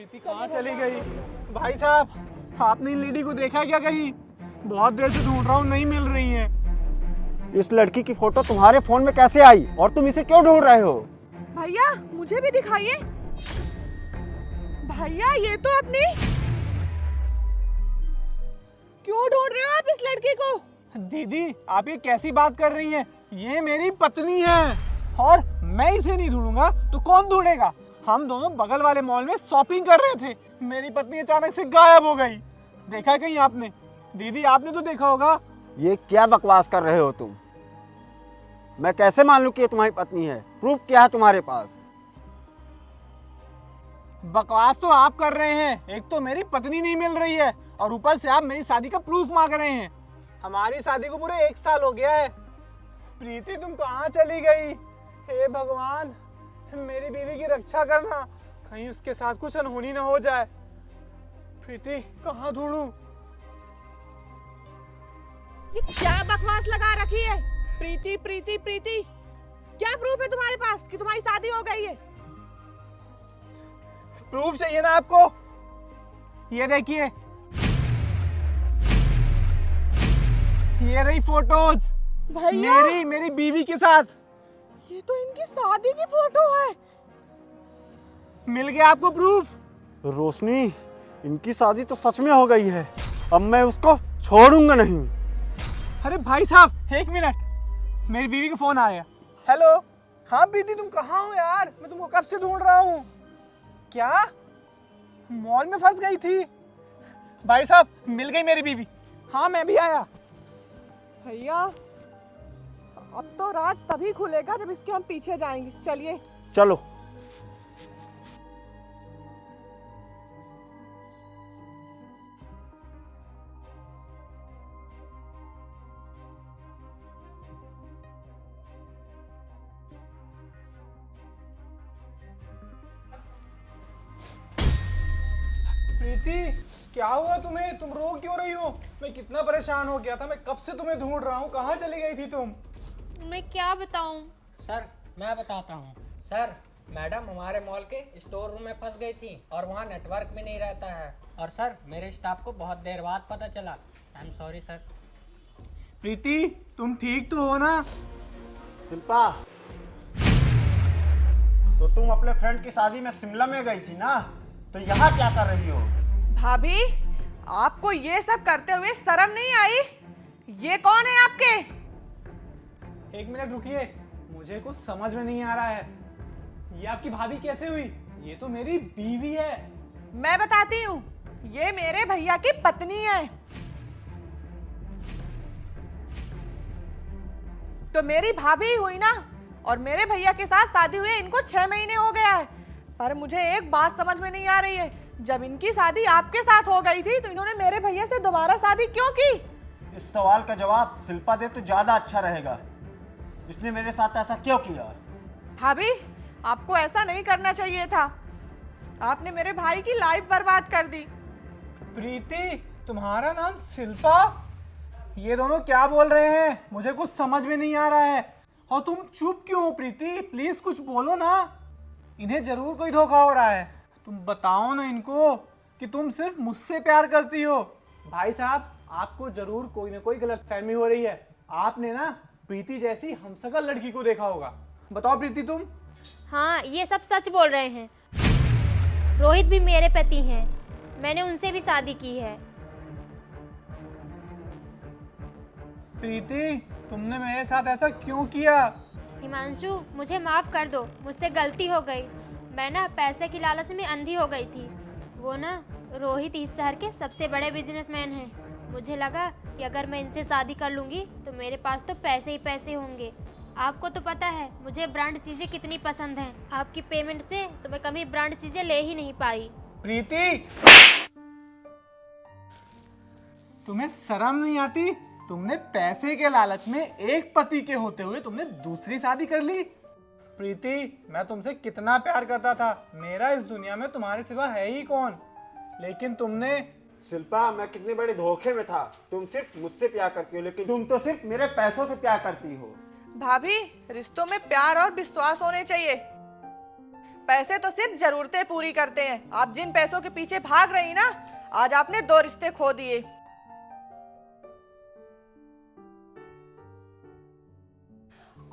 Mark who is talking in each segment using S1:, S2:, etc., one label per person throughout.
S1: प्रीति कहाँ चली गई? भाई साहब, आपने इन लेडी को देखा क्या कहीं? बहुत देर से ढूंढ रहा हूँ, नहीं मिल रही है।
S2: इस लड़की की फोटो तुम्हारे फोन में कैसे आई और तुम इसे क्यों ढूंढ रहे हो?
S3: भैया मुझे भी दिखाइए। भैया ये तो अपनी, क्यों ढूंढ रहे हो आप इस लड़की को?
S1: दीदी आप ये कैसी बात कर रही हैं? ये मेरी पत्नी है और मैं इसे नहीं ढूंढूंगा तो कौन ढूंढेगा? हम दोनों बगल वाले मॉल में शॉपिंग कर रहे थे, मेरी पत्नी अचानक से गायब हो गई। देखा कहीं आपने? दीदी आपने तो देखा होगा।
S2: ये क्या बकवास कर रहे हो तुम? मैं कैसे मान लूं कि ये तुम्हारी पत्नी है? प्रूफ क्या है तुम्हारे पास?
S1: बकवास तो आप कर रहे हैं। एक तो मेरी पत्नी नहीं मिल रही है और ऊपर से आप मेरी शादी का प्रूफ मांग रहे हैं। हमारी शादी को पूरे 1 साल हो गया है। प्रीति तुम कहाँ चली गई? हे भगवान, मेरी बीवी की रक्षा करना, कहीं उसके साथ कुछ अनहोनी ना हो जाए। प्रीति कहाँ ढूंढूं?
S3: ये क्या बकवास लगा रखी है? प्रीति प्रीति प्रीति, क्या प्रूफ है तुम्हारे पास कि तुम्हारी शादी हो गई है?
S1: प्रूफ चाहिए ना आपको? ये देखिए, ये रही फोटोज
S3: भैया
S1: मेरी बीवी के साथ।
S3: ये तो इनकी शादी की फोटो है।
S1: मिल गया आपको प्रूफ?
S2: रोशनी, इनकी शादी तो सच में हो गई है। अब मैं उसको छोड़ूंगा नहीं।
S1: अरे भाई साहब, 1 मिनट, मेरी बीवी का फोन आया। हेलो, हाँ प्रीति तुम कहाँ हो यार? मैं तुमको कब से ढूंढ रहा हूँ। क्या मॉल में फंस गई थी? भाई साहब मिल गई मेरी बीवी। हाँ मैं भी आया।
S3: भैया अब तो राज तभी खुलेगा जब इसके हम पीछे जाएंगे। चलिए।
S2: चलो।
S1: प्रीति क्या हुआ तुम्हें? तुम रो क्यों रही हो? मैं कितना परेशान हो गया था। मैं कब से तुम्हें ढूंढ रहा हूँ। कहाँ चली गई थी तुम?
S4: मैं क्या बताऊं?
S5: सर मैं बताता हूँ। सर मैडम हमारे मॉल के स्टोर रूम में फंस गई थी और वहाँ नेटवर्क भी नहीं रहता है। और सर मेरे स्टाफ को बहुत देर बाद पता चला। I am sorry sir.
S1: Preeti तुम ठीक तो हो ना?
S2: शिल्पा, तो तुम अपने फ्रेंड की शादी में शिमला में गई थी ना? तो यहाँ क्या कर रही हो?
S3: भाभी आपको ये सब करते हुए शर्म नहीं आई? ये कौन है आपके?
S1: 1 मिनट रुकिए, मुझे कुछ समझ में नहीं आ रहा है। ये आपकी भाभी कैसे हुई? ये तो मेरी बीवी है।
S3: मैं बताती हूँ, ये मेरे भैया की पत्नी है। तो मेरी भाभी ही हुई ना। और मेरे भैया के साथ शादी हुए इनको 6 महीने हो गया है। पर मुझे एक बात समझ में नहीं आ रही है, जब इनकी शादी आपके साथ हो गई थी तो इन्होंने मेरे भैया से दोबारा शादी क्यों की?
S2: इस सवाल का जवाब शिल्पा दे तो ज्यादा अच्छा रहेगा। इसने मेरे साथ ऐसा क्यों किया?
S3: भाभी आपको ऐसा नहीं करना चाहिए था। आपने मेरे भाई की लाइफ बर्बाद कर दी।
S1: प्रीति तुम्हारा नाम शिल्पा? ये दोनों क्या बोल रहे हैं? मुझे कुछ समझ में नहीं आ रहा है। और तुम चुप क्यों हो प्रीति? प्लीज कुछ बोलो ना। इन्हें जरूर कोई धोखा हो रहा है। तुम बताओ ना इनको कि तुम सिर्फ मुझसे प्यार करती हो। भाई साहब आपको जरूर कोई ना कोई गलतफहमी हो रही है। आपने ना प्रीति जैसी हमशक्ल लड़की को देखा होगा। बताओ प्रीति तुम।
S4: हाँ, ये सब सच बोल रहे हैं। रोहित भी मेरे पति हैं। मैंने उनसे भी शादी की है।
S1: प्रीति तुमने मेरे साथ ऐसा क्यों किया?
S4: हिमांशु, मुझे माफ कर दो, मुझसे गलती हो गई। मैं ना पैसे की लालच में अंधी हो गई थी। वो ना रोहित इस शहर के सबसे बड़े बिजनेसमैन हैं। मुझे लगा कि अगर मैं इनसे शादी कर लूँगी तो मेरे पास तो पैसे ही पैसे होंगे। आपको तो पता है मुझे ब्रांड चीज़ें कितनी पसंद हैं। आपकी पेमेंट से तो मैं कभी ब्रांड चीज़ें ले ही नहीं पाई।
S1: प्रीति तुम्हें शर्म नहीं आती? तुमने पैसे के लालच में एक पति के होते हुए तुमने दूसरी शादी कर ली। प्रीति मैं तुमसे कितना प्यार करता था। मेरा इस दुनिया में तुम्हारे सिवा है ही कौन? लेकिन तुमने।
S2: शिल्पा, मैं कितने बड़े धोखे में था। तुम सिर्फ मुझसे प्यार करती हो, लेकिन तुम तो सिर्फ मेरे पैसों से प्यार करती हो।
S3: भाभी रिश्तों में प्यार और विश्वास होने चाहिए। पैसे तो सिर्फ जरूरतें पूरी करते हैं। आप जिन पैसों के पीछे भाग रही ना, आज आपने 2 रिश्ते खो दिए।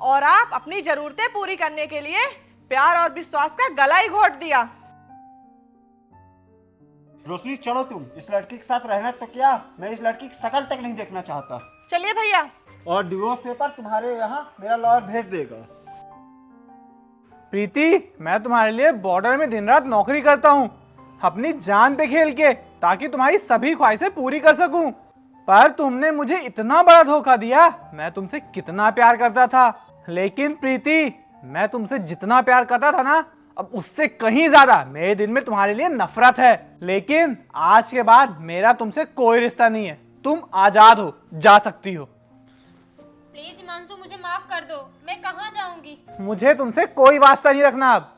S3: और आप अपनी जरूरतें पूरी करने के लिए प्यार और विश्वास का गला ही घोट दिया।
S2: रोशनी चलो, तुम इस लड़की के साथ रहना तो क्या, मैं इस लड़की की शक्ल तक नहीं देखना चाहता।
S3: चलिए भैया।
S2: और डिवोर्स पेपर तुम्हारे यहाँ मेरा लॉयर भेज देगा।
S1: प्रीति, मैं तुम्हारे लिए बॉर्डर में दिन रात नौकरी करता हूँ, अपनी जान पे खेल के, ताकि तुम्हारी सभी ख्वाहिशें पूरी कर सकूं। पर तुमने मुझे इतना बड़ा धोखा दिया। मैं तुमसे कितना प्यार करता था, लेकिन प्रीति, मैं तुमसे जितना प्यार करता था ना, अब उससे कहीं ज्यादा मेरे दिल में तुम्हारे लिए नफरत है। लेकिन आज के बाद मेरा तुमसे कोई रिश्ता नहीं है। तुम आजाद हो, जा सकती हो।
S4: प्लीज हिमांशु, मुझे माफ कर दो। मैं कहाँ जाऊंगी?
S1: मुझे तुमसे कोई वास्ता नहीं रखना अब।